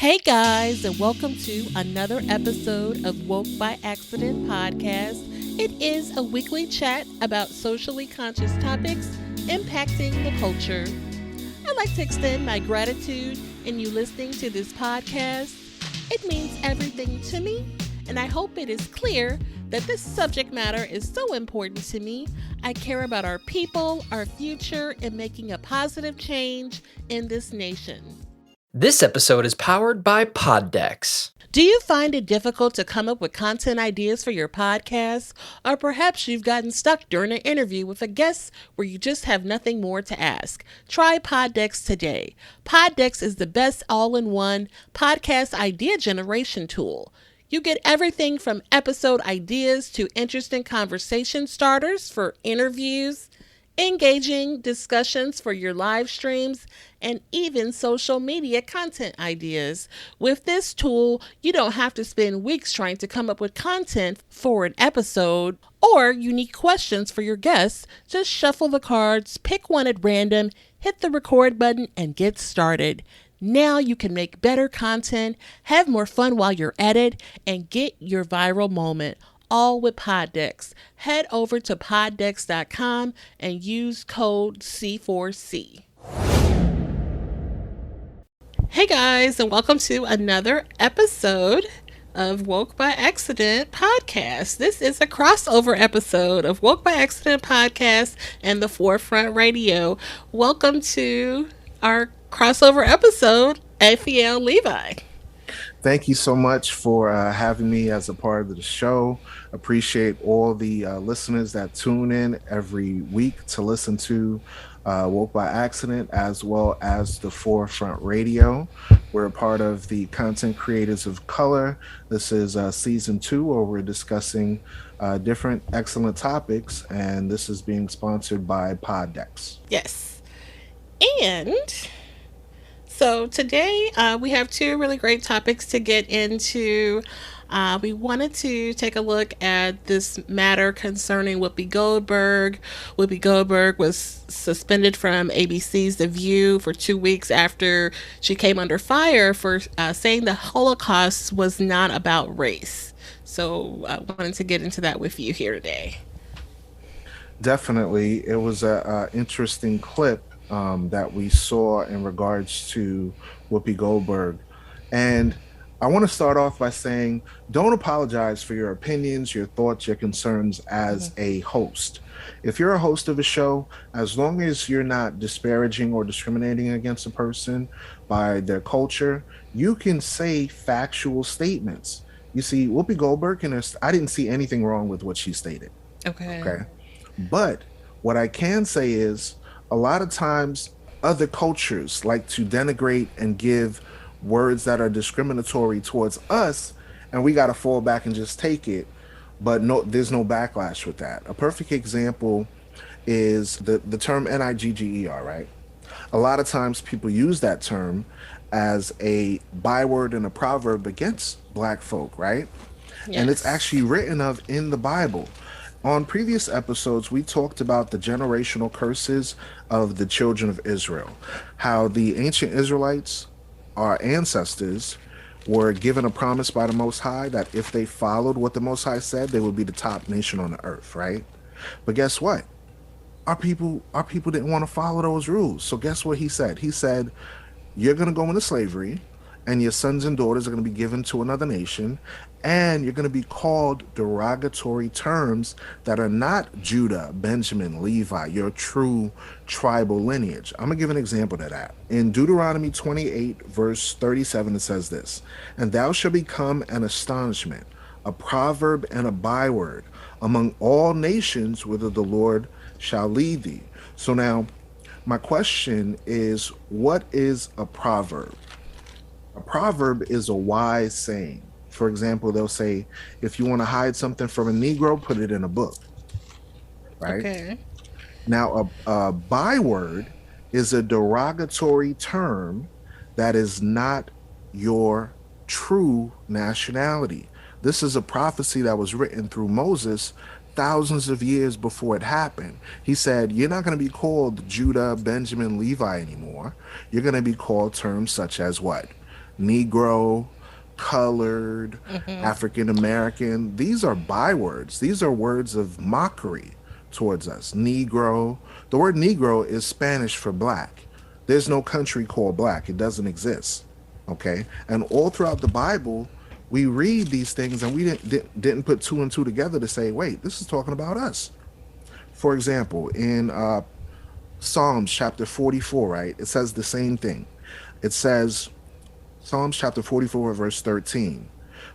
Hey guys, and welcome to another episode of Woke by Accident podcast. It is a weekly chat about socially conscious topics impacting the culture. I'd like to extend my gratitude in you listening to this podcast. It means everything to me, and I hope it is clear that this subject matter is so important to me. I care about our people, our future, and making a positive change in this nation. This episode is powered by Poddex. Do you find it difficult to come up with content ideas for your podcast? Or perhaps you've gotten stuck during an interview with a guest where you just have nothing more to ask? Try Poddex today. Poddex is the best all-in-one podcast idea generation tool. You get everything from episode ideas to interesting conversation starters for interviews, engaging discussions for your live streams, and even social media content ideas. With this tool, you don't have to spend weeks trying to come up with content for an episode or unique questions for your guests. Just shuffle the cards, pick one at random, hit the record button, and get started. Now you can make better content, have more fun while you're at it, and get your viral moment. All with Poddex. Head over to poddex.com and use code C4C. Hey guys, and welcome to another episode of Woke by Accident podcast. This is a crossover episode of Woke by Accident podcast and the Forefront Radio. Welcome to our crossover episode, Aphiel, Levi. Thank you so much for having me as a part of the show. Appreciate all the listeners that tune in every week to listen to Woke by Accident, as well as the Forefront Radio. We're a part of the Content Creators of Color. This is season 2, where we're discussing different excellent topics, and this is being sponsored by Poddex. Yes. And so today we have two really great topics to get into. We wanted to take a look at this matter concerning Whoopi Goldberg. Whoopi Goldberg was suspended from ABC's The View for 2 weeks after she came under fire for saying the Holocaust was not about race. So I wanted to get into that with you here today. Definitely. It was an interesting clip that we saw in regards to Whoopi Goldberg. And I want to start off by saying, don't apologize for your opinions, your thoughts, your concerns as a host. If you're a host of a show, as long as you're not disparaging or discriminating against a person by their culture, you can say factual statements. You see, Whoopi Goldberg, I didn't see anything wrong with what she stated. Okay. But what I can say is, a lot of times other cultures like to denigrate and give words that are discriminatory towards us, and we got to fall back and just take it. But no, there's no backlash with that. A perfect example is the term nigger, right? A lot of times people use that term as a byword and a proverb against Black folk, right? Yes. And it's actually written of in the Bible. On previous episodes, we talked about the generational curses of the children of Israel, how the ancient Israelites, our ancestors, were given a promise by the Most High that if they followed what the Most High said, they would be the top nation on the earth, right? But guess what? Our people didn't want to follow those rules. So guess what he said? He said, you're going to go into slavery, and your sons and daughters are going to be given to another nation, and you're going to be called derogatory terms that are not Judah, Benjamin, Levi, your true tribal lineage. I'm going to give an example to that. In Deuteronomy 28, verse 37, it says this, and thou shalt become an astonishment, a proverb and a byword among all nations whither the Lord shall lead thee. So now, my question is, what is a proverb? A proverb is a wise saying. For example, they'll say, if you want to hide something from a Negro, put it in a book, right? Okay. Now, a byword is a derogatory term that is not your true nationality. This is a prophecy that was written through Moses thousands of years before it happened. He said, you're not going to be called Judah, Benjamin, Levi anymore. You're going to be called terms such as what? Negro, colored, Mm-hmm. African American. These are bywords. These are words of mockery towards us. Negro. The word Negro is Spanish for black. There's no country called black, it doesn't exist. Okay. And all throughout the Bible, we read these things and we didn't put two and two together to say, wait, this is talking about us. For example, in Psalms chapter 44, right? It says the same thing. It says, Psalms chapter 44, verse 13.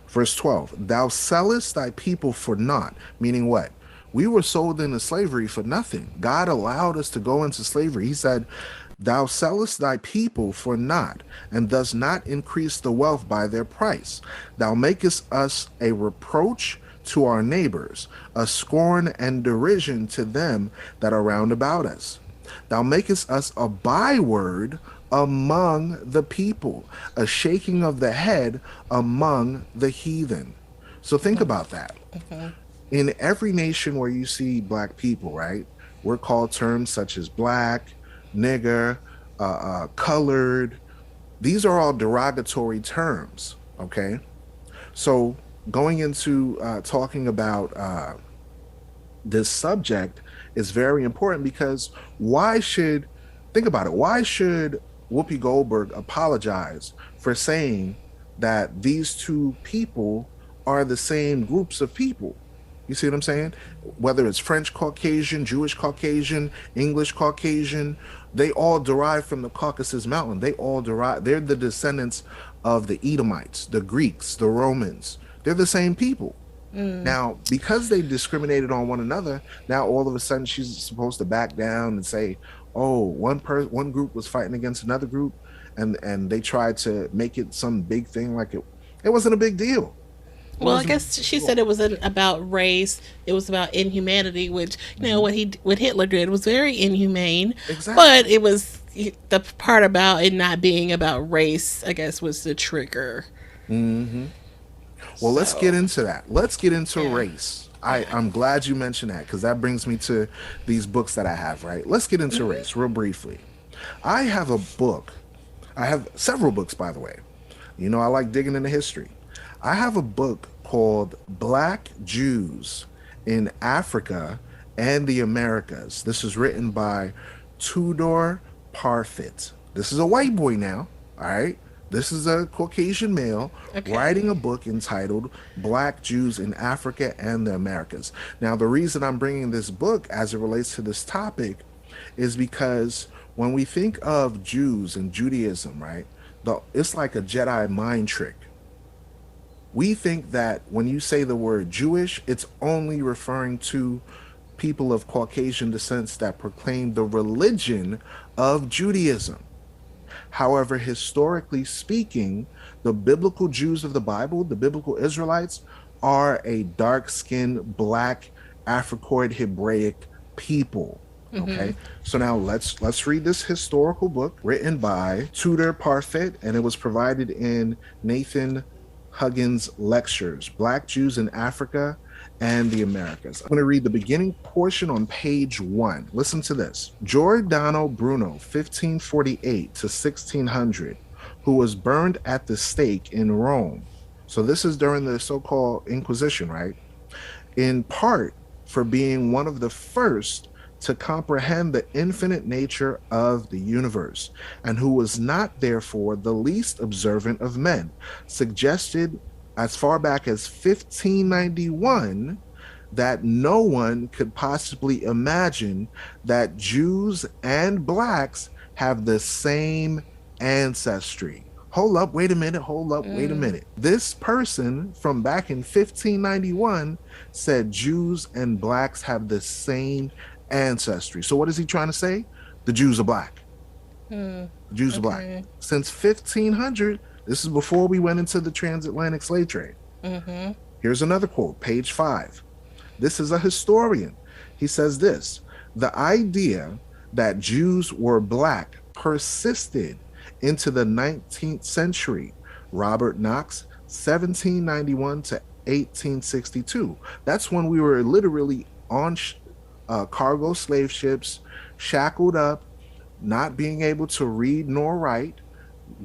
Verse 12, thou sellest thy people for naught, meaning what? We were sold into slavery for nothing. God allowed us to go into slavery. He said, thou sellest thy people for naught, and does not increase the wealth by their price. Thou makest us a reproach to our neighbors, a scorn and derision to them that are round about us. Thou makest us a byword among the people, a shaking of the head among the heathen. So think about that. Mm-hmm. In every nation where you see black people, right, we're called terms such as black, nigger, colored. These are all derogatory terms, okay? So going into talking about this subject is very important because why should, think about it, why should Whoopi Goldberg apologize for saying that these two people are the same groups of people? You see what I'm saying? Whether it's French Caucasian, Jewish Caucasian, English Caucasian, they all derive from the Caucasus Mountain. They all derive, they're the descendants of the Edomites, the Greeks, the Romans. They're the same people. Mm. Now, because they discriminated on one another, now all of a sudden she's supposed to back down and say, "Oh, one group was fighting against another group, and they tried to make it some big thing like it wasn't a big deal. It Well, I wasn't a guess big she deal." said it wasn't about race; it was about inhumanity. Which, you know, Mhm. what Hitler did was very inhumane, but Exactly. it was the part about it not being about race. I guess was the trigger. Hmm. Well, let's get So into that. Let's get into yeah, race. yeah. I'm glad you mentioned that because that brings me to these books that I have, right? Let's get into Mm-hmm. race real briefly. I have a book. I have several books, by the way. You know, I like digging into history. I have a book called Black Jews in Africa and the Americas. This is written by Tudor Parfit. This is a white boy now, all right? This is a Caucasian male Okay. writing a book entitled Black Jews in Africa and the Americas. Now, the reason I'm bringing this book as it relates to this topic is because when we think of Jews and Judaism, right, it's like a Jedi mind trick. We think that when you say the word Jewish, it's only referring to people of Caucasian descent that proclaim the religion of Judaism. However, historically speaking, the biblical Jews of the Bible, the biblical Israelites, are a dark skinned, black, Africoid, Hebraic people. Mm-hmm. Okay, so now let's read this historical book written by Tudor Parfit, and it was provided in Nathan Huggins' lectures, Black Jews in Africa and the Americas. I'm going to read the beginning portion on page 1. Listen to this. Giordano Bruno, 1548 to 1600, who was burned at the stake in Rome. So this is during the so-called Inquisition, right? In part for being one of the first to comprehend the infinite nature of the universe, and who was not therefore the least observant of men, suggested as far back as 1591 that no one could possibly imagine that Jews and blacks have the same ancestry. Hold up, wait a minute, hold up, wait a Mm. minute. This person from back in 1591 said Jews and blacks have the same ancestry. So what is he trying to say? The Jews are black. Mm. The Jews are black. Okay. Since 1500, this is before we went into the transatlantic slave trade. Mm-hmm. Here's another quote, page 5. This is a historian. He says this: the idea that Jews were black persisted into the 19th century. Robert Knox, 1791 to 1862. That's when we were literally on cargo slave ships, shackled up, not being able to read nor write,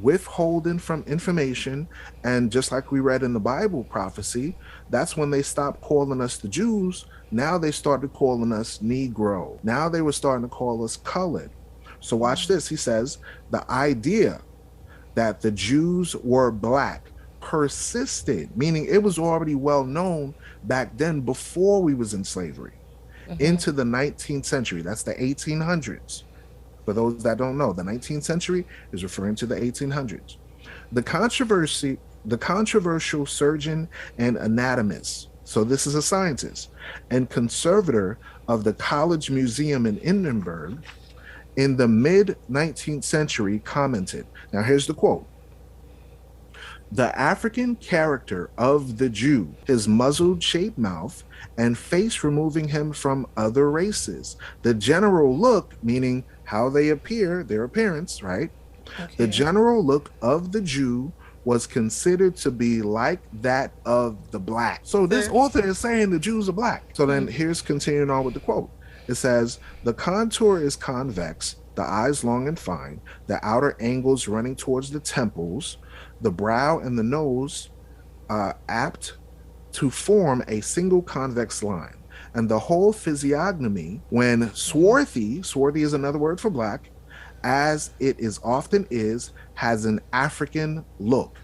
withholding from information. And just like we read in the Bible prophecy, that's when they stopped calling us the Jews. Now they started calling us Negro. Now they were starting to call us colored. So watch this. He says the idea that the Jews were black persisted, meaning it was already well known back then before we was in slavery, into the 19th century. That's the 1800s. For those that don't know, the 19th century is referring to the 1800s. The controversial surgeon and anatomist, so this is a scientist, and conservator of the College Museum in Edinburgh in the mid 19th century commented, now here's the quote: "The African character of the Jew, his muzzled shaped mouth and face removing him from other races. The general look," meaning how they appear, their appearance, right? Okay. "The general look of the Jew was considered to be like that of the black." So this author is saying the Jews are black. So then here's continuing on with the quote. It says, "The contour is convex, the eyes long and fine, the outer angles running towards the temples, the brow and the nose apt to form a single convex line, and the whole physiognomy, when swarthy is another word for black, as it is often is, has an African look."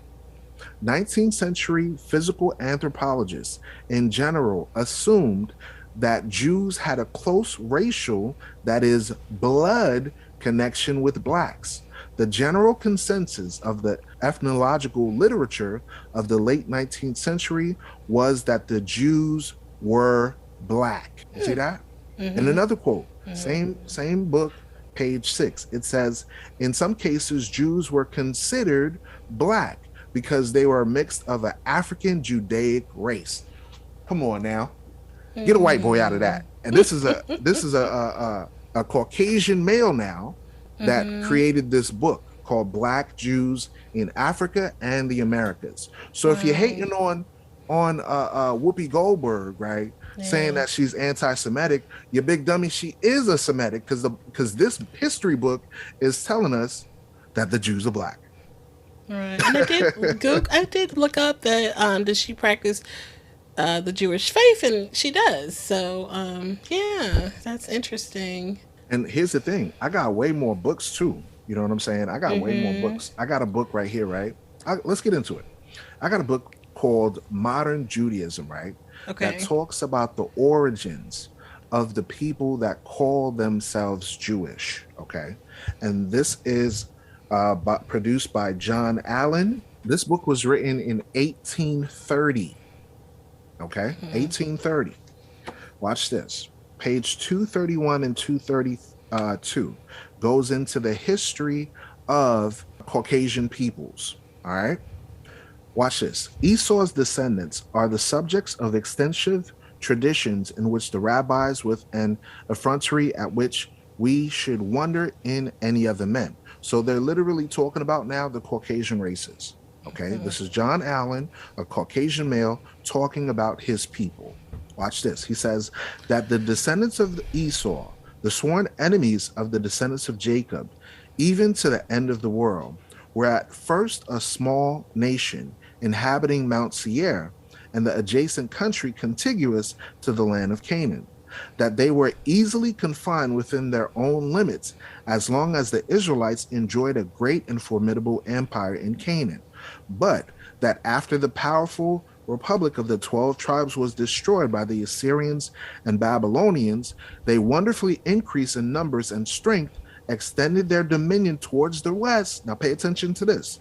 19th century physical anthropologists in general assumed that Jews had a close racial, that is, blood connection with blacks. The general consensus of the ethnological literature of the late 19th century was that the Jews were black. You see that? And another quote, same book, page 6. It says, "In some cases, Jews were considered black because they were a mix of an African Judaic race." Come on now. Get a white boy out of that. And this is a Caucasian male now that created this book called Black Jews in Africa and the Americas. So if you're hating on Whoopi Goldberg, right, saying that she's anti-Semitic, you big dummy, she is a Semitic because this history book is telling us that the Jews are black. Right. And I did look up that does she practice the Jewish faith, and she does. So yeah, that's interesting. And here's the thing, I got way more books too. You know what I'm saying? I got way more books. I got a book right here, right? Let's get into it. I got a book called Modern Judaism, right? Okay. That talks about the origins of the people that call themselves Jewish, okay? And this is produced by John Allen. This book was written in 1830, okay? 1830. Watch this. Page 231 and 232 goes into the history of Caucasian peoples, all right? Watch this. Esau's descendants are the subjects of extensive traditions in which the rabbis with an effrontery at which we should wonder in any other men. So they're literally talking about now the Caucasian races, okay? This is John Allen, a Caucasian male, talking about his people. Watch this. He says that the descendants of Esau, the sworn enemies of the descendants of Jacob, even to the end of the world, were at first a small nation inhabiting Mount Seir and the adjacent country contiguous to the land of Canaan, that they were easily confined within their own limits as long as the Israelites enjoyed a great and formidable empire in Canaan, but that after the powerful republic of the 12 tribes was destroyed by the Assyrians and Babylonians, they wonderfully increased in numbers and strength, extended their dominion towards the west. Now pay attention to this.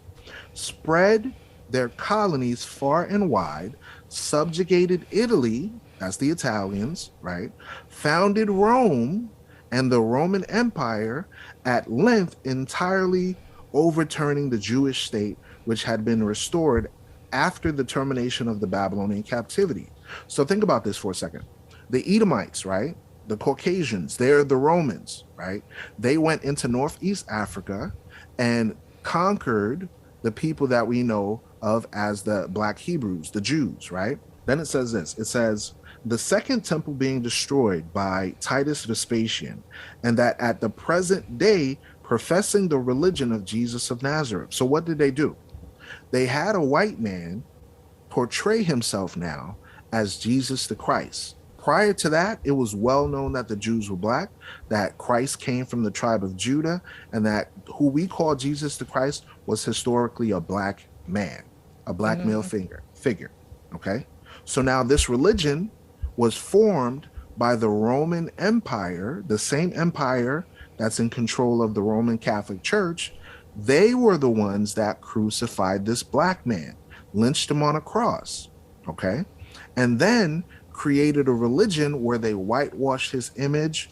Spread their colonies far and wide, subjugated Italy, that's the Italians, right? Founded Rome and the Roman Empire, at length entirely overturning the Jewish state, which had been restored after the termination of the Babylonian captivity. So think about this for a second. The Edomites, right? The Caucasians, they're the Romans, right? They went into Northeast Africa and conquered the people that we know of as the Black Hebrews, the Jews, right? Then it says this. It says, the second temple being destroyed by Titus Vespasian, and that at the present day professing the religion of Jesus of Nazareth. So what did they do? They had a white man portray himself now as Jesus the Christ. Prior to that, it was well known that the Jews were black, that Christ came from the tribe of Judah, and that who we call Jesus the Christ was historically a black man, a black male figure. Okay? So now this religion was formed by the Roman Empire, the same empire that's in control of the Roman Catholic Church. They were the ones that crucified this black man, lynched him on a cross, okay? And then created a religion where they whitewashed his image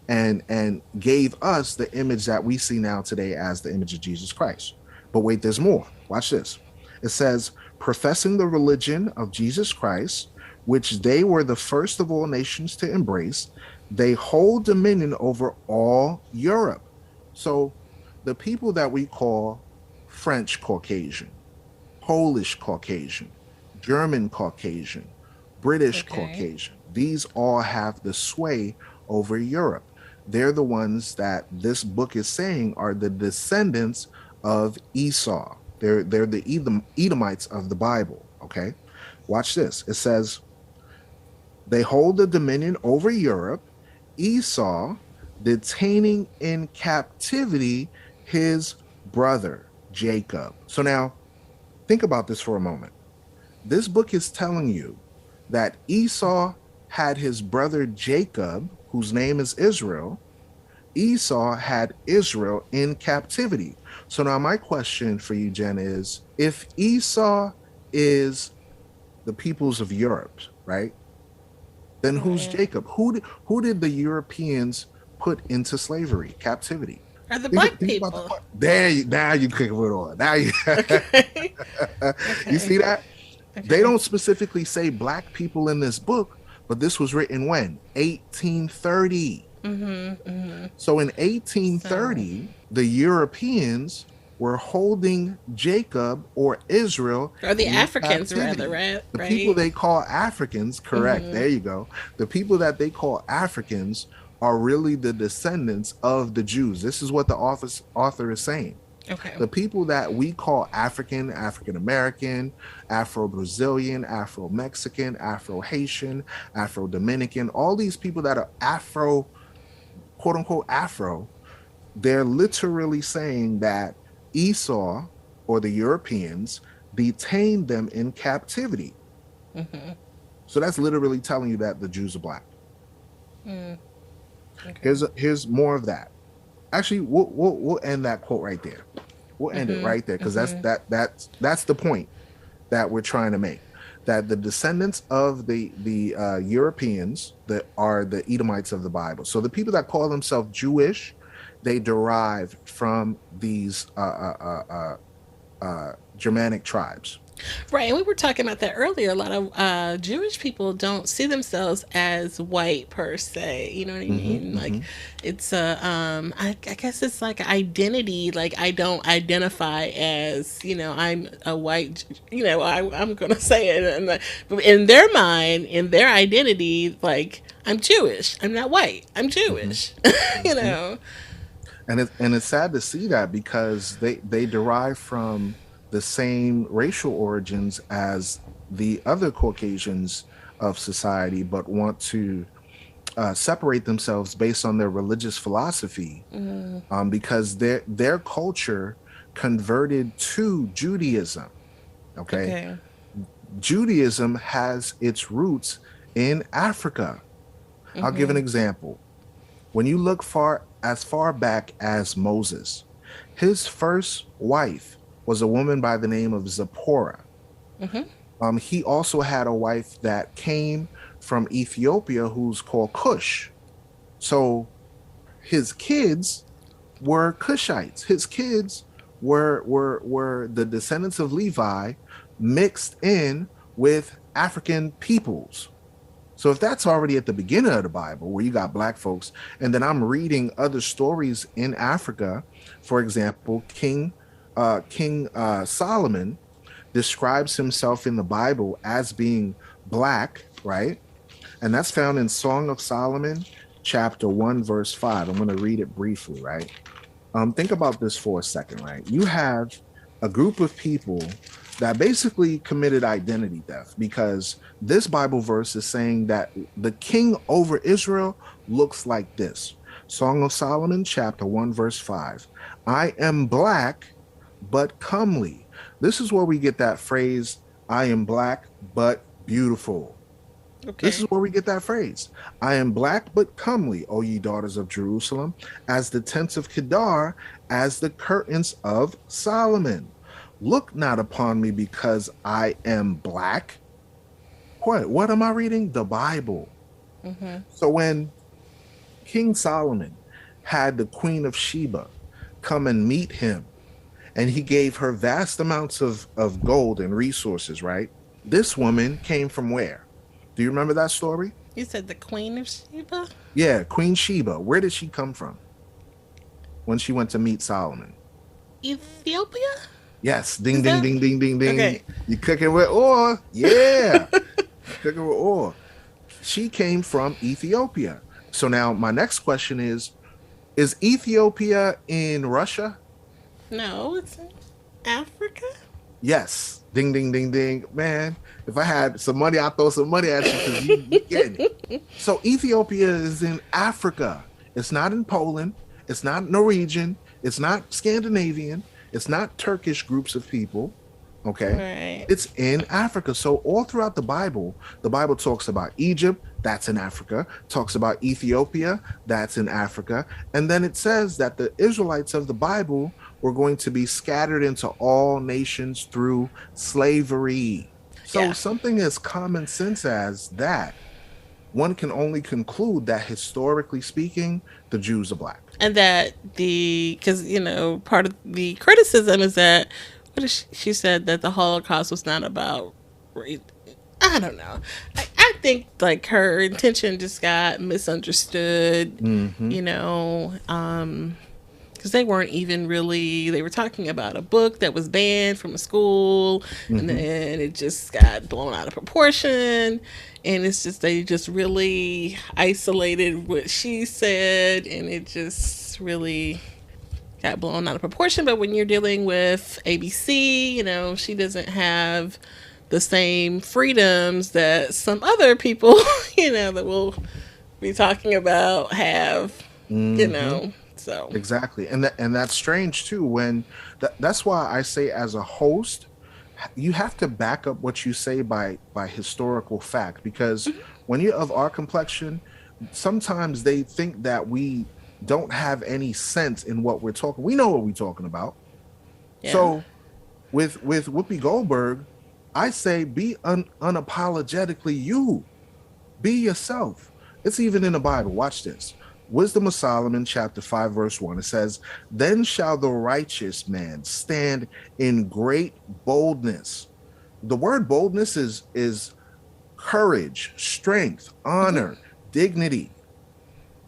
and gave us the image that we see now today as the image of Jesus Christ. But wait, there's more. Watch this. It says, professing the religion of Jesus Christ, which they were the first of all nations to embrace, they hold dominion over all Europe. So the people that we call French Caucasian, Polish Caucasian, German Caucasian, British Caucasian, these all have the sway over Europe. They're the ones that this book is saying are the descendants of Esau. They're the Edomites of the Bible, okay? Watch this. It says, they hold the dominion over Europe, Esau detaining in captivity his brother, Jacob. So now, think about this for a moment. This book is telling you that Esau had his brother Jacob, whose name is Israel. Esau had Israel in captivity. So now my question for you, Jen, is if Esau is the peoples of Europe, right? Then who's Jacob? Who did the Europeans put into slavery, captivity? Are the black people? Now you kick it on. Now you, you see that? Okay. They don't specifically say black people in this book, but this was written when? 1830. So in 1830, the Europeans were holding Jacob or Israel, or the Africans captivity. rather, right? The people they call Africans, correct? There you go. The people that they call Africans are really the descendants of the Jews. This is what the author is saying. Okay. The people that we call African, African-American, Afro-Brazilian, Afro-Mexican, Afro-Haitian, Afro-Dominican, all these people that are Afro, quote unquote Afro, they're literally saying that Esau or the Europeans detained them in captivity. So that's literally telling you that the Jews are black. Okay. Here's more of that. Actually, we'll end that quote right there. We'll end it right there because that's the point that we're trying to make. That the descendants of the Europeans that are the Edomites of the Bible. So the people that call themselves Jewish, they derive from these Germanic tribes. Right, and we were talking about that earlier. A lot of Jewish people don't see themselves as white per se. You know what I mean? Like, it's I guess it's like identity. Like, I don't identify as, I'm a white. I'm gonna say it, but in their mind, in their identity, like, I'm Jewish. I'm not white. I'm Jewish. And it's sad to see that because they derive from the same racial origins as the other Caucasians of society, but want to separate themselves based on their religious philosophy, because their culture converted to Judaism. Okay. Judaism has its roots in Africa. I'll give an example. When you look as far back as Moses, his first wife was a woman by the name of Zipporah. He also had a wife that came from Ethiopia who's called Cush. So his kids were Cushites. His kids were the descendants of Levi mixed in with African peoples. So if that's already at the beginning of the Bible, where you got black folks, and then I'm reading other stories in Africa, for example, King Solomon describes himself in the Bible as being black, right? And that's found in Song of Solomon, chapter 1, verse 5. I'm going to read it briefly, right? Think about this for a second, right? You have a group of people that basically committed identity theft because this Bible verse is saying that the king over Israel looks like this. Song of Solomon, chapter 1, verse 5. I am black, but comely. This is where we get that phrase, I am black, but beautiful. This is Okay. where we get that phrase. I am black but comely, O ye daughters of Jerusalem, as the tents of Kedar, as the curtains of Solomon. Look not upon me because I am black. What am I reading? The Bible. Mm-hmm. So when King Solomon had the Queen of Sheba come and meet him, and he gave her vast amounts of gold and resources, right? This woman came from where? Do you remember that story? You said the Queen of Sheba? Yeah, Queen Sheba. Where did she come from when she went to meet Solomon? Ethiopia? Yes, ding, Is ding, that ding, ding, ding, ding. okay? You cooking with ore? Yeah, cooking with ore. She came from Ethiopia. So now my next question is Ethiopia in Russia? No, it's in Africa. Yes. Ding, ding, ding, ding. Man, if I had some money, I'd throw some money at you because you getting it. So Ethiopia is in Africa. It's not in Poland. It's not Norwegian. It's not Scandinavian. It's not Turkish groups of people. Okay. Right. It's in Africa. So all throughout the Bible talks about Egypt, that's in Africa, talks about Ethiopia, that's in Africa. And then it says that the Israelites of the Bible were going to be scattered into all nations through slavery. So Yeah. something as common sense as that, one can only conclude that historically speaking, the Jews are black. And that because part of the criticism is that she said that the Holocaust was not about race. I don't know. I think like her intention just got misunderstood. Mm-hmm. You know, because they weren't even really. They were talking about a book that was banned from a school, and Mm-hmm. then it just got blown out of proportion. And it's just they just really isolated what she said, and it just really got blown out of proportion. But when you're dealing with ABC, she doesn't have the same freedoms that some other people, that we'll be talking about have, Mm-hmm. So. Exactly. And that's strange too when that's why I say as a host you have to back up what you say by historical fact because when you're of our complexion sometimes they think that we don't have any sense in what we're talking. We know what we're talking about. Yeah. So with Whoopi Goldberg, I say be unapologetically you. Be yourself. It's even in the Bible. Watch this. Wisdom of Solomon, chapter 5, verse 1. It says, then shall the righteous man stand in great boldness. The word boldness is courage, strength, Mm-hmm. honor, dignity.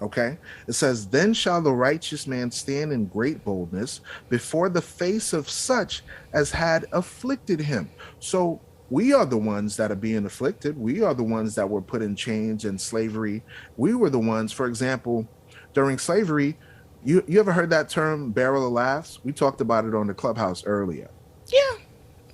Okay. It says, then shall the righteous man stand in great boldness before the face of such as had afflicted him. So we are the ones that are being afflicted. We are the ones that were put in chains and slavery. We were the ones, for example, during slavery, you ever heard that term barrel of laughs? We talked about it on the clubhouse earlier. Yeah.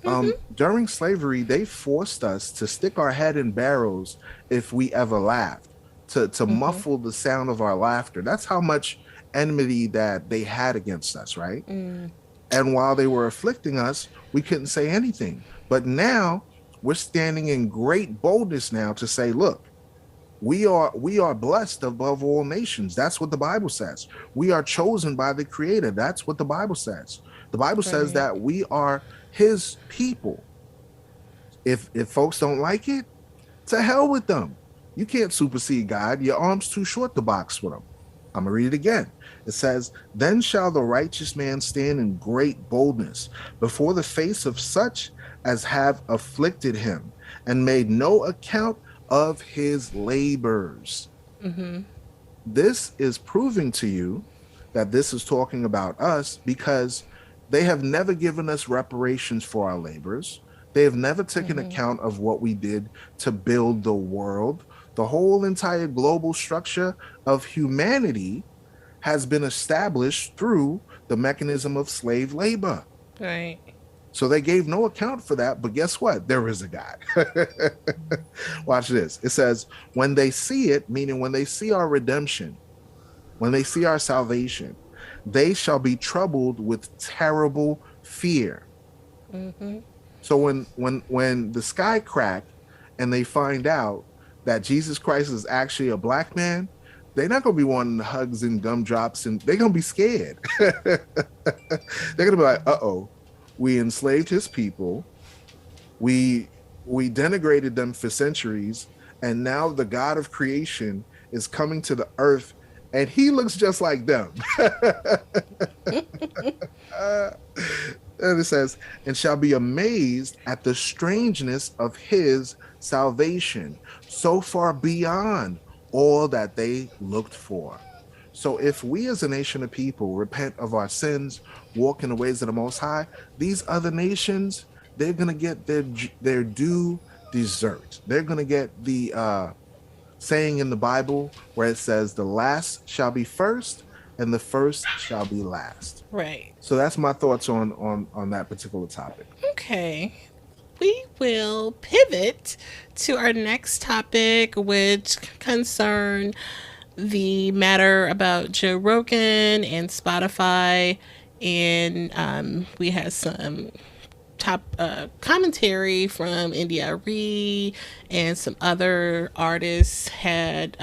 Mm-hmm. During slavery, they forced us to stick our head in barrels if we ever laughed, to Mm-hmm. muffle the sound of our laughter. That's how much enmity that they had against us, right? Mm. And while they were afflicting us, we couldn't say anything. But now we're standing in great boldness now to say, look, we are blessed above all nations. That's what the Bible says. We are chosen by the Creator. That's what the Bible says. The Bible says Right. that we are his people. If folks don't like it, to hell with them. You can't supersede God. Your arm's too short to box with him. I'm going to read it again. It says, then shall the righteous man stand in great boldness before the face of such as have afflicted him and made no account of his labors. Mm-hmm. This is proving to you that this is talking about us because they have never given us reparations for our labors. They have never taken Mm-hmm. account of what we did to build the world. The whole entire global structure of humanity has been established through the mechanism of slave labor. Right. So they gave no account for that. But guess what? There is a God. Watch this. It says, when they see it, meaning when they see our redemption, when they see our salvation, they shall be troubled with terrible fear. Mm-hmm. So when the sky cracked and they find out that Jesus Christ is actually a black man, they're not gonna be wanting hugs and gumdrops, and they're gonna be scared. They're gonna be like, "Uh-oh, we enslaved his people, we we denigrated them for centuries, and now the God of creation is coming to the earth, and he looks just like them." And it says, and shall be amazed at the strangeness of his salvation, so far beyond all that they looked for. So if we as a nation of people repent of our sins, walk in the ways of the Most High, these other nations, they're going to get their due desert. They're going to get the saying in the Bible where it says, the last shall be first and the first shall be last. Right. So that's my thoughts on that particular topic. Okay. We will pivot to our next topic, which concern the matter about Joe Rogan and Spotify. And we had some top commentary from India Ree, and some other artists had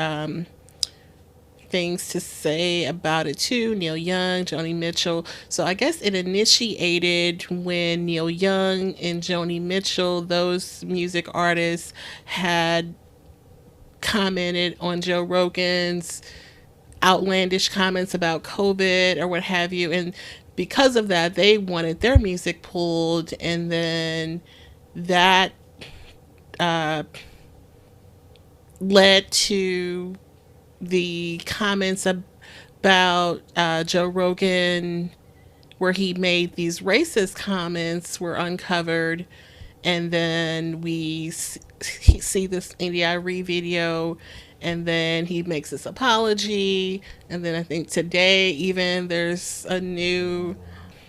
things to say about it too. Neil Young, Joni Mitchell. So I guess it initiated when Neil Young and Joni Mitchell, those music artists, had commented on Joe Rogan's outlandish comments about COVID or what have you. And because of that, they wanted their music pulled. And then that led to the comments about Joe Rogan, where he made these racist comments, were uncovered. And then we see this NDIRE video, and then he makes this apology. And then I think today, even there's a new,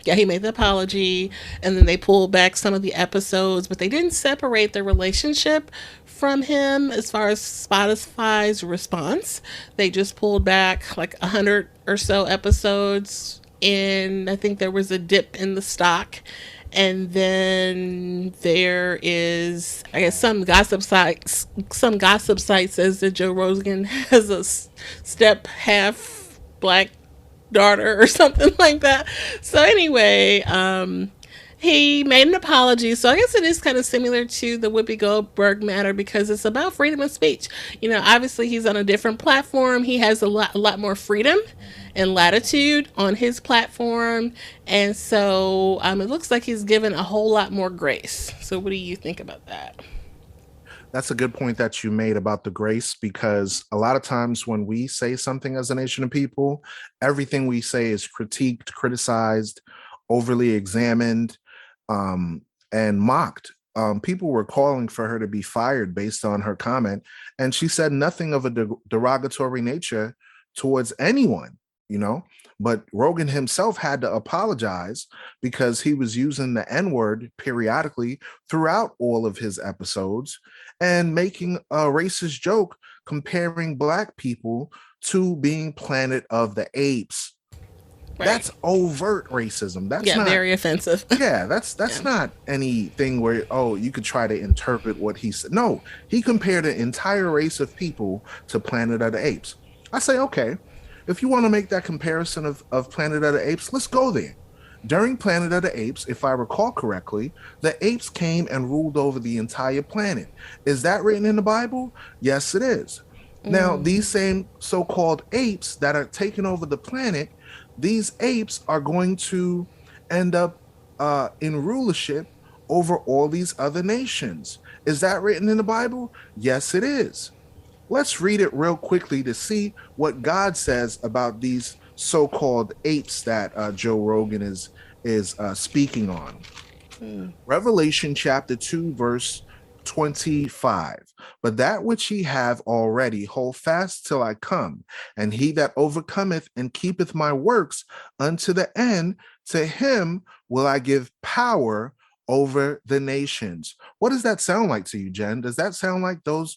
yeah, he made the apology, and then they pulled back some of the episodes, but they didn't separate the relationship from him as far as Spotify's response. They just pulled back like 100 or so episodes, and I think there was a dip in the stock. And then there is, I guess, some gossip site says that Joe Rogan has a step half black daughter or something like that. So anyway, he made an apology. So I guess it is kind of similar to the Whoopi Goldberg matter, because it's about freedom of speech. You know, obviously he's on a different platform. He has a lot more freedom and latitude on his platform. And so it looks like he's given a whole lot more grace. So what do you think about that? That's a good point that you made about the grace, because a lot of times when we say something as a nation of people, everything we say is critiqued, criticized, overly examined, and mocked. People were calling for her to be fired based on her comment, and she said nothing of a derogatory nature towards anyone, you know. But Rogan himself had to apologize because he was using the N-word periodically throughout all of his episodes and making a racist joke comparing black people to being Planet of the Apes. Right. That's overt racism. That's not very offensive. Yeah, that's not anything where, oh, you could try to interpret what he said. No, he compared an entire race of people to Planet of the Apes. I say, okay, if you want to make that comparison of Planet of the Apes, let's go there. During Planet of the Apes, if I recall correctly, the apes came and ruled over the entire planet. Is that written in the Bible? Yes, it is. Now, these same so-called apes that are taking over the planet, these apes are going to end up in rulership over all these other nations. Is that written in the Bible? Yes, it is. Let's read it real quickly to see what God says about these so-called apes that Joe Rogan is speaking on. Revelation chapter 2, verse 25. But that which ye have already, hold fast till I come. And he that overcometh and keepeth my works unto the end, to him will I give power over the nations. What does that sound like to you, Jen? Does that sound like those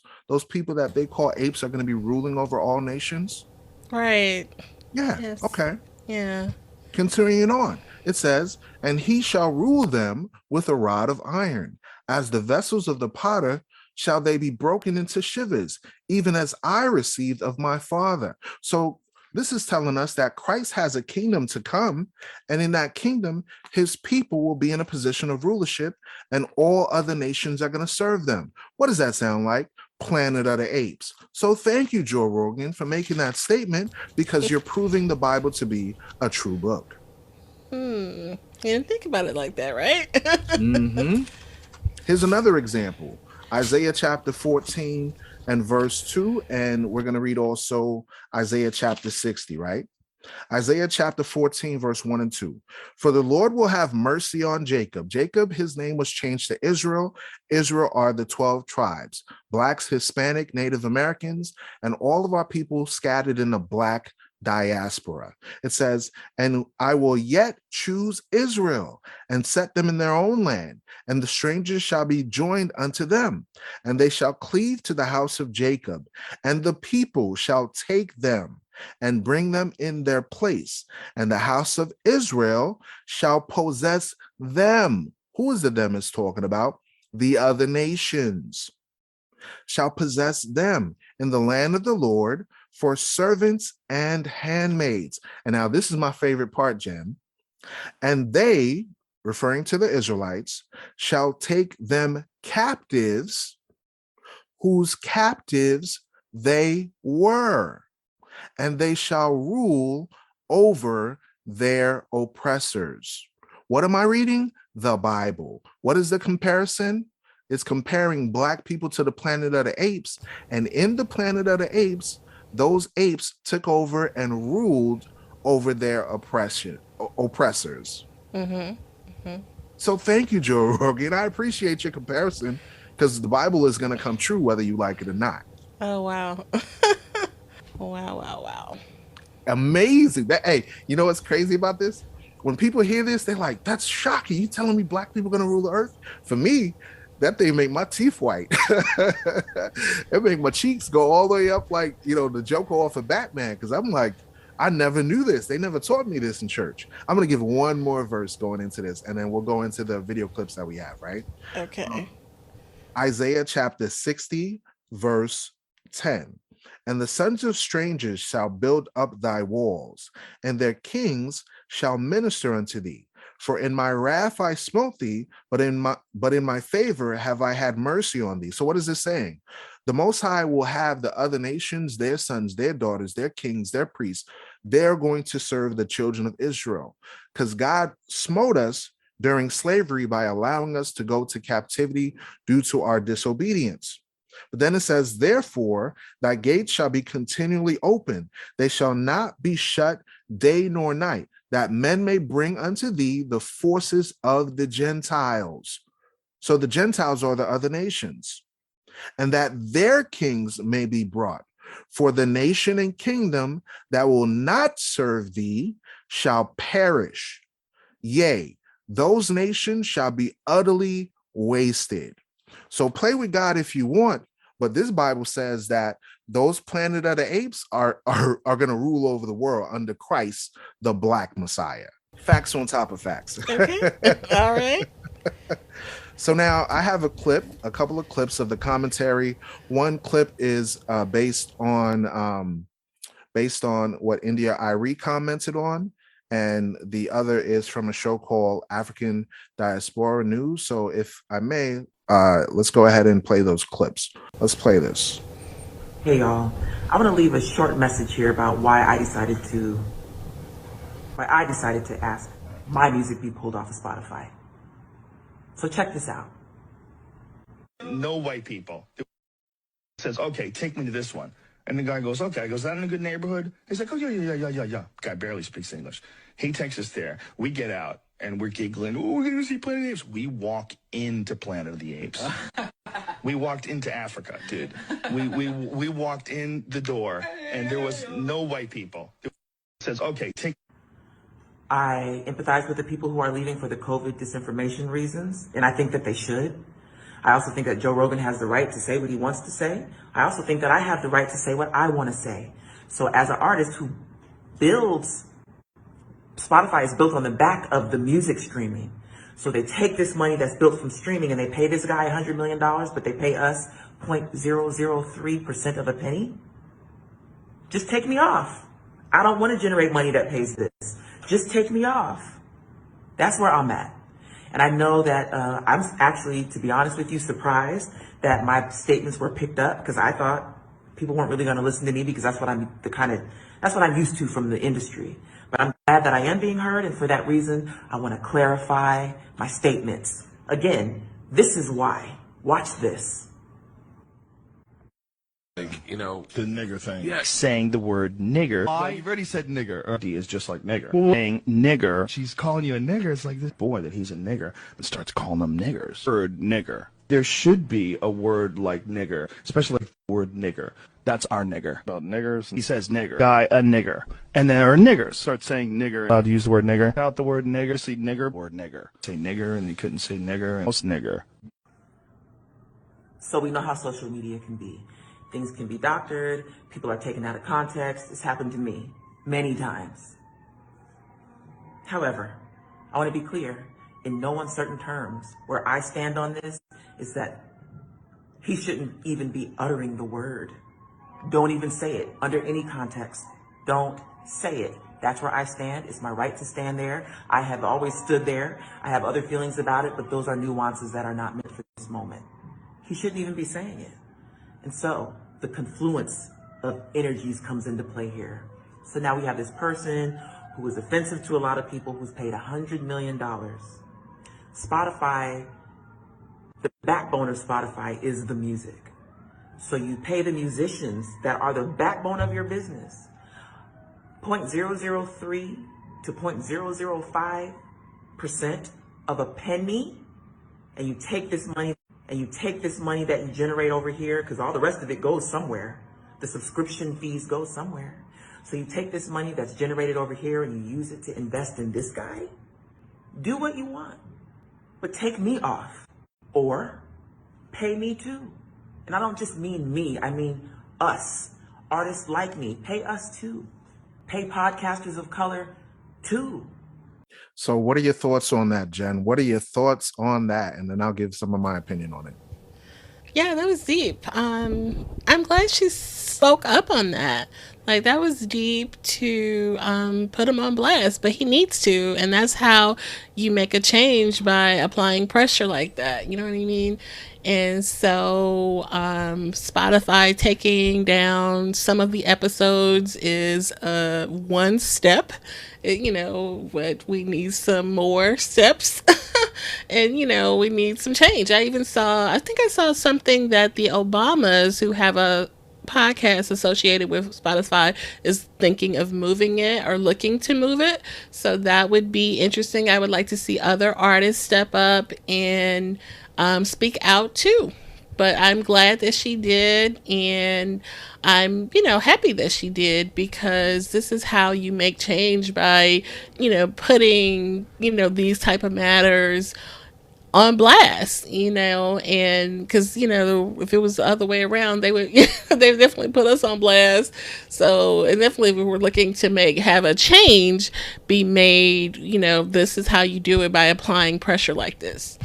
people that they call apes are going to be ruling over all nations? Right. Yeah. Yes. Okay. Yeah. Continuing on, it says, and he shall rule them with a rod of iron. As the vessels of the potter shall they be broken into shivers, even as I received of my Father. So this is telling us that Christ has a kingdom to come, and in that kingdom, his people will be in a position of rulership, and all other nations are going to serve them. What does that sound like? Planet of the Apes. So thank you, Joe Rogan, for making that statement, because you're proving the Bible to be a true book. You didn't think about it like that, right? Mm-hmm. Here's another example. Isaiah chapter 14 and verse 2, and we're going to read also Isaiah chapter 60, right? Isaiah chapter 14, verse 1 and 2. For the Lord will have mercy on Jacob. Jacob, his name was changed to Israel. Israel are the 12 tribes, Blacks, Hispanic, Native Americans, and all of our people scattered in the Black diaspora. It says, and I will yet choose Israel and set them in their own land, and the strangers shall be joined unto them, and they shall cleave to the house of Jacob, and the people shall take them and bring them in their place, and the house of Israel shall possess them. Who is the them is talking about? The other nations shall possess them in the land of the Lord for servants and handmaids. And now this is my favorite part, Jen. And they, referring to the Israelites, shall take them captives, whose captives they were, and they shall rule over their oppressors. What am I reading? The Bible. What is the comparison? It's comparing Black people to the planet of the apes. And in the planet of the apes, those apes took over and ruled over their oppressors. So thank you, Joe Rogan. I appreciate your comparison, because the Bible is going to come true whether you like it or not. Oh, wow. Wow, wow, wow. Amazing. Hey, you know what's crazy about this? When people hear this, they're like, that's shocking. You telling me Black people are going to rule the earth? For me, that thing make my teeth white. It make my cheeks go all the way up like, the Joker off of Batman, because I'm like, I never knew this. They never taught me this in church. I'm going to give one more verse going into this, and then we'll go into the video clips that we have, right? Okay. Isaiah chapter 60, verse 10. And the sons of strangers shall build up thy walls, and their kings shall minister unto thee. For in my wrath I smote thee, but in my favor have I had mercy on thee. So what is this saying? The Most High will have the other nations, their sons, their daughters, their kings, their priests. They're going to serve the children of Israel, because God smote us during slavery by allowing us to go to captivity due to our disobedience. But then it says, therefore, thy gates shall be continually open. They shall not be shut day nor night, that men may bring unto thee the forces of the Gentiles. So the Gentiles are the other nations, and that their kings may be brought. For the nation and kingdom that will not serve thee shall perish. Yea, those nations shall be utterly wasted. So play with God if you want, but this Bible says that those planet of the apes are going to rule over the world under Christ, the Black Messiah. Facts on top of facts. Okay. All right. So now I have a couple of clips of the commentary. One clip is based on what India Irie commented on, and the other is from a show called African Diaspora News. So if I may, let's go ahead and play those clips. Let's play this. Hey y'all, I want to leave a short message here about why I decided to ask my music be pulled off of Spotify. So check this out. No white people. It says, okay, take me to this one. And the guy goes, okay. I goes, is that in a good neighborhood? He's like, oh, yeah. Guy barely speaks English. He takes us there. We get out, and we're giggling. Oh, we're going to see Planet of the Apes. We walk into Planet of the Apes. We walked into Africa, dude. We walked in the door, and there was no white people. It says, okay, take. I empathize with the people who are leaving for the COVID disinformation reasons, and I think that they should. I also think that Joe Rogan has the right to say what he wants to say. I also think that I have the right to say what I want to say. So as an artist who builds, Spotify is built on the back of the music streaming. So they take this money that's built from streaming and they pay this guy $100 million, but they pay us 0.003% of a penny. Just take me off. I don't want to generate money that pays this. Just take me off. That's where I'm at. And I know that I'm actually, to be honest with you, surprised that my statements were picked up, because I thought people weren't really going to listen to me, because that's what I'm used to from the industry. But I'm glad that I am being heard, and for that reason, I want to clarify my statements. Again, this is why. Watch this. You know, the nigger thing. Yes. Saying the word nigger. Well, you've already said nigger. D is just like nigger. Saying nigger. She's calling you a nigger. It's like this boy that he's a nigger and starts calling them niggers. Word nigger. There should be a word like nigger, especially like the word nigger. That's our nigger. About niggers. He says nigger. Guy, a nigger. And there are niggers. Start saying nigger. Allowed to use the word nigger. Out the word nigger. See nigger. Word nigger. Say nigger and you couldn't say nigger. Most nigger. So we know how social media can be. Things can be doctored, people are taken out of context. It's happened to me many times. However, I want to be clear, in no uncertain terms, where I stand on this is that he shouldn't even be uttering the word. Don't even say it under any context. Don't say it. That's where I stand. It's my right to stand there. I have always stood there. I have other feelings about it, but those are nuances that are not meant for this moment. He shouldn't even be saying it. And so the confluence of energies comes into play here. So now we have this person who is offensive to a lot of people, who's paid $100 million. Spotify, the backbone of Spotify is the music. So you pay the musicians that are the backbone of your business 0.003 to 0.005% of a penny, and you take this money that you generate over here, because all the rest of it goes somewhere. The subscription fees go somewhere. So you take this money that's generated over here and you use it to invest in this guy. Do what you want, but take me off, or pay me too. And I don't just mean me, I mean us. Artists like me, pay us too. Pay podcasters of color too. So what are your thoughts on that, Jen? What are your thoughts on that? And then I'll give some of my opinion on it. Yeah, that was deep. I'm glad she spoke up on that. Like, that was deep to put him on blast, but he needs to, and that's how you make a change, by applying pressure like that. You know what I mean? And so Spotify taking down some of the episodes is one step. But we need some more steps. And, we need some change. I think I saw something that the Obamas, who have a podcast associated with Spotify, is thinking of moving it or looking to move it. So that would be interesting. I would like to see other artists step up and speak out too. But I'm glad that she did, and I'm, happy that she did, because this is how you make change, by, putting, these type of matters on blast, and because, if it was the other way around, they would, they definitely put us on blast. So, and definitely if we were looking to have a change be made, this is how you do it, by applying pressure like this.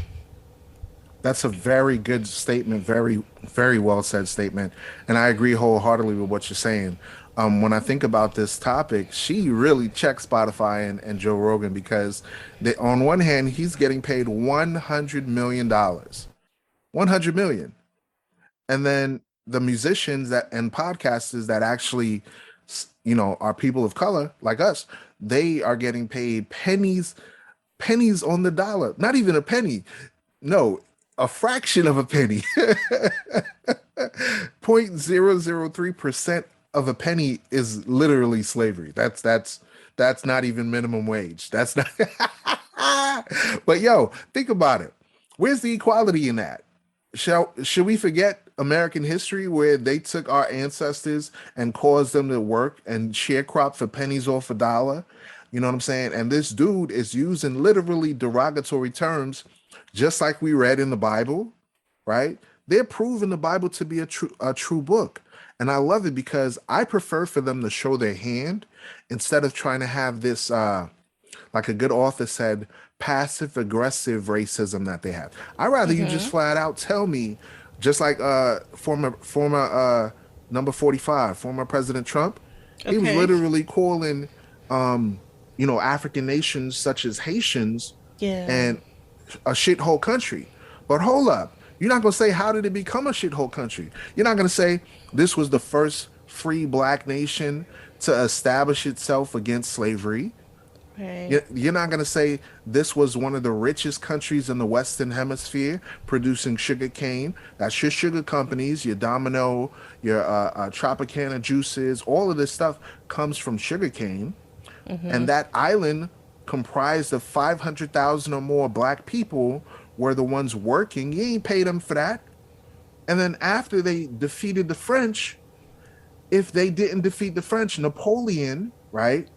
That's a very good statement. Very, very well said statement. And I agree wholeheartedly with what you're saying. When I think about this topic, she really checked Spotify and Joe Rogan, because on one hand, he's getting paid $100 million. $100 million. And then the musicians and podcasters that actually, are people of color like us, they are getting paid pennies on the dollar. Not even a penny. No, a fraction of a penny. 0.003% of a penny is literally slavery. That's not even minimum wage. That's not. But think about it. Where's the equality in that? should we forget American history where they took our ancestors and caused them to work and sharecrop for pennies off a dollar? You know what I'm saying? And this dude is using literally derogatory terms, just like we read in the Bible, right? They're proving the Bible to be a true book. And I love it because I prefer for them to show their hand instead of trying to have this like a good author said, passive aggressive racism that they have. I'd rather you just Mm-hmm. flat out tell me, just like former number 45, former President Trump, he was Okay. literally calling um, African nations such as Haitians Yeah. and a shithole country. But hold up. You're not going to say, how did it become a shithole country? You're not going to say this was the first free black nation to establish itself against slavery. Right. You're not going to say this was one of the richest countries in the Western Hemisphere producing sugar cane. That's your sugar companies, your Domino, your Tropicana juices, all of this stuff comes from sugar cane. Mm-hmm. And that island comprised of 500,000 or more black people were the ones working. You ain't paid them for that. And then after they defeated the French, if they didn't defeat the French, Napoleon, right?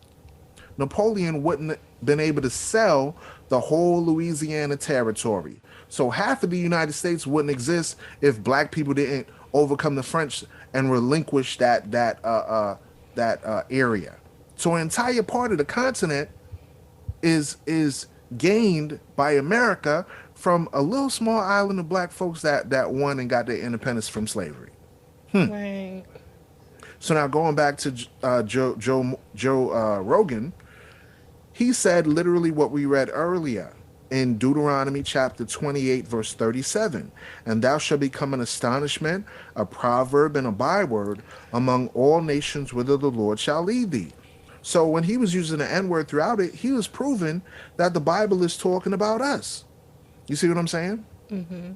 Napoleon wouldn't have been able to sell the whole Louisiana territory. So half of the United States wouldn't exist if black people didn't overcome the French and relinquish that area. So an entire part of the continent is gained by America from a little small island of black folks that won and got their independence from slavery. Right. So now going back to Joe Rogan, he said literally what we read earlier in Deuteronomy chapter 28, verse 37. And thou shalt become an astonishment, a proverb, and a byword among all nations whither the Lord shall lead thee. So when he was using the N word throughout it, he was proving that the Bible is talking about us. You see what I'm saying? Mm-hmm.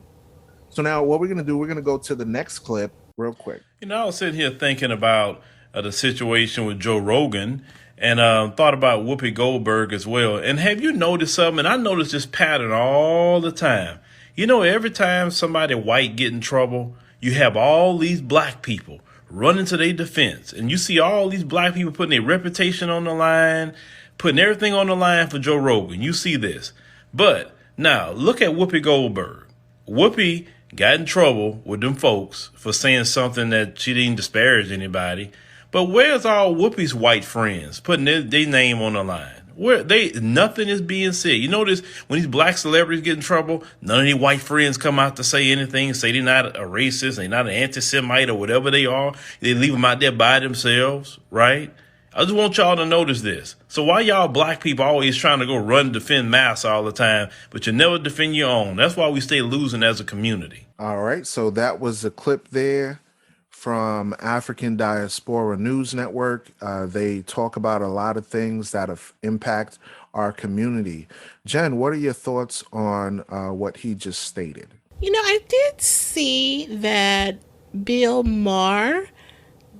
So now what we're going to do, we're going to go to the next clip real quick. I was sitting here thinking about the situation with Joe Rogan and thought about Whoopi Goldberg as well. And have you noticed something? And I notice this pattern all the time. Every time somebody white get in trouble, you have all these black people running to their defense. And you see all these black people putting their reputation on the line, putting everything on the line for Joe Rogan. You see this. But now look at Whoopi Goldberg. Whoopi got in trouble with them folks for saying something that she didn't disparage anybody. But where's all Whoopi's white friends putting their name on the line? Where nothing is being said. You notice when these black celebrities get in trouble, none of these white friends come out to say anything, say they're not a racist, they're not an anti-Semite or whatever they are. They leave them out there by themselves, right? I just want y'all to notice this. So why y'all black people always trying to go run and defend mass all the time, but you never defend your own? That's why we stay losing as a community. All right, so that was a clip there from African Diaspora News Network. They talk about a lot of things that have impact our community. Jen, what are your thoughts on what he just stated? I did see that Bill Maher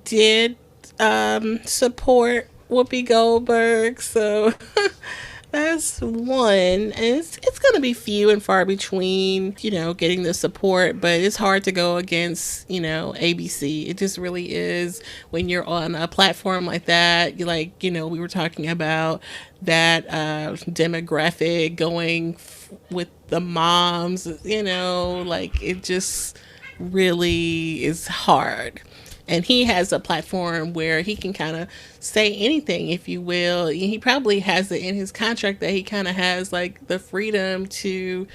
did support Whoopi Goldberg, so that's one. And it's going to be few and far between, getting the support, but it's hard to go against, ABC. It just really is when you're on a platform like that. We were talking about that demographic going with the moms, it just really is hard. And he has a platform where he can kind of say anything, if you will. He probably has it in his contract that he kind of has like the freedom to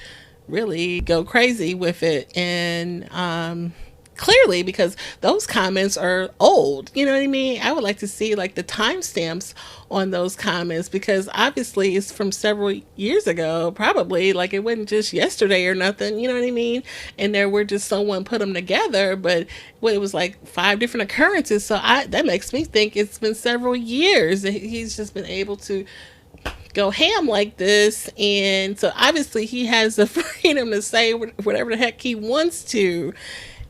really go crazy with it. And clearly, because those comments are old, you know what I mean? I would like to see like the timestamps on those comments, because obviously it's from several years ago, probably. Like it wasn't just yesterday or nothing, you know what I mean? And there were just someone put them together, but it was like 5 different occurrences. So that makes me think it's been several years that he's just been able to go ham like this. And so obviously he has the freedom to say whatever the heck he wants to.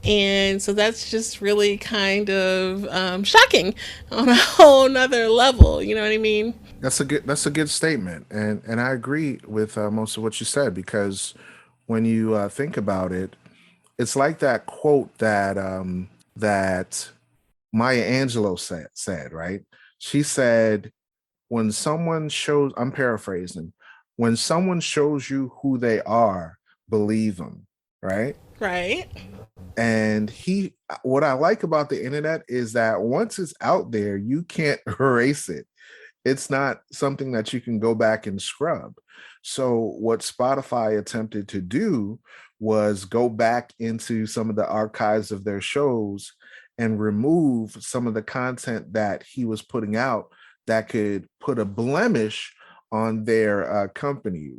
And so that's just really kind of shocking on a whole nother level. You know what I mean? That's a good statement, and I agree with most of what you said, because when you think about it, it's like that quote that that Maya Angelou said, right? She said, when someone shows, I'm paraphrasing, when someone shows you who they are, believe them, right? Right. And what I like about the internet is that once it's out there, you can't erase it. It's not something that you can go back and scrub. So what Spotify attempted to do was go back into some of the archives of their shows and remove some of the content that he was putting out that could put a blemish on their company,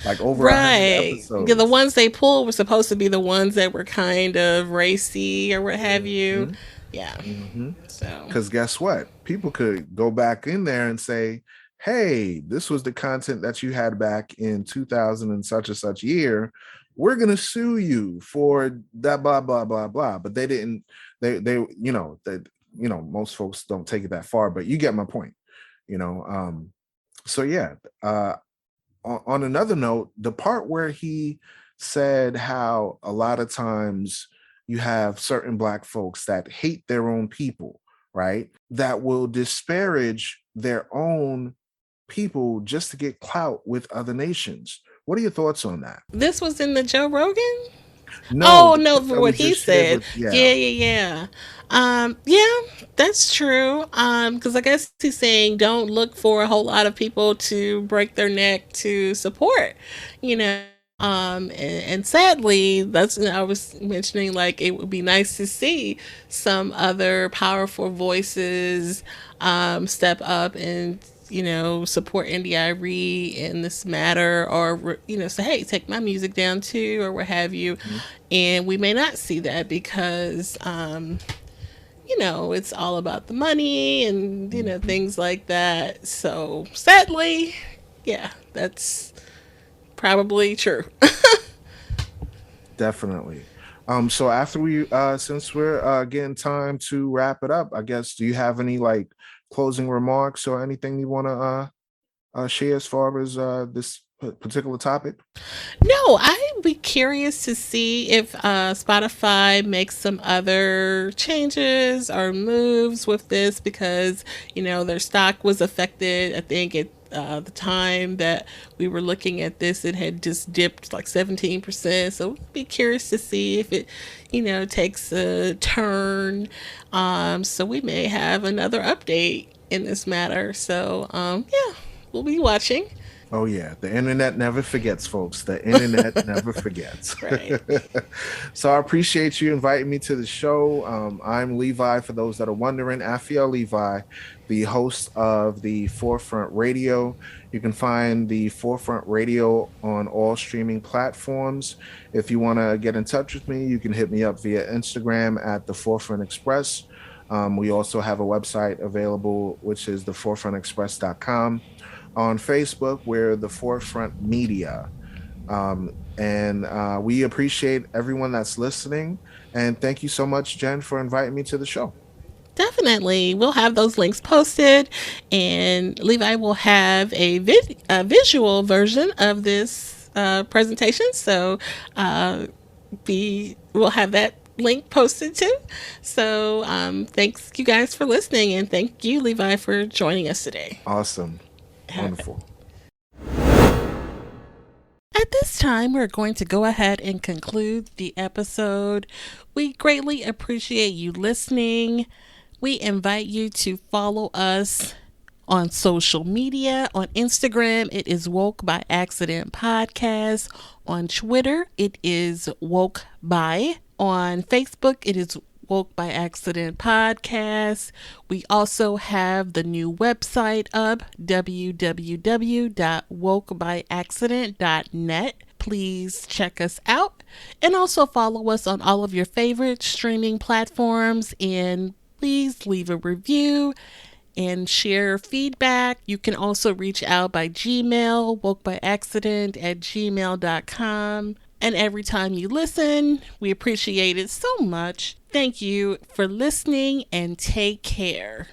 like over 100 Right. Yeah, the episodes. ones they pulled were supposed to be the ones that were kind of racy or what have you. Yeah. So. Because guess what? People could go back in there and say, hey, this was the content that you had back in 2000 and such year. We're going to sue you for that, blah, blah, blah, blah. But they didn't, most folks don't take it that far, but you get my point, So yeah, on another note, the part where he said how a lot of times you have certain Black folks that hate their own people, right? That will disparage their own people just to get clout with other nations. What are your thoughts on that? This was in the Joe Rogan? No, Oh no, that for we what he just shared said. with, Yeah. Yeah, that's true. Because I guess he's saying don't look for a whole lot of people to break their neck to support, you know. And sadly, that's I was mentioning, like, it would be nice to see some other powerful voices step up and support NDIRE in this matter, or say, hey, take my music down too, or what have you. And we may not see that because it's all about the money and things like that. So sadly, yeah, that's probably true. Definitely. So after since we're getting time to wrap it up, I guess, do you have any like closing remarks or anything you want to share as far as this particular topic? No, I'd be curious to see if Spotify makes some other changes or moves with this, because their stock was affected. I think at the time that we were looking at this, it had just dipped like 17%. So I'd be curious to see if it takes a turn. So we may have another update in this matter. So yeah, we'll be watching. Oh yeah, the internet never forgets, folks. The internet never forgets. Right. So I appreciate you inviting me to the show. I'm Levi, for those that are wondering, Aphiel Levi, the host of the Forefront Radio. You can find the Forefront Radio on all streaming platforms. If you want to get in touch with me, you can hit me up via Instagram at the Forefront Express. We also have a website available, which is theforefrontexpress.com. On Facebook, we're the Forefront Media. And we appreciate everyone that's listening. And thank you so much, Jen, for inviting me to the show. Definitely. We'll have those links posted, and Levi will have a visual version of this presentation. So we'll have that link posted too. So thanks you guys for listening, and thank you, Levi, for joining us today. Awesome. Wonderful. At this time, we're going to go ahead and conclude the episode. We greatly appreciate you listening. We invite you to follow us on social media. On Instagram, it is Woke by Accident Podcast. On Twitter, it is Woke by. On Facebook, it is Woke by Accident Podcast. We also have the new website up, www.wokebyaccident.net. Please check us out, and also follow us on all of your favorite streaming platforms, and please leave a review and share feedback. You can also reach out by Gmail, wokebyaccident@gmail.com. And every time you listen, we appreciate it so much. Thank you for listening, and take care.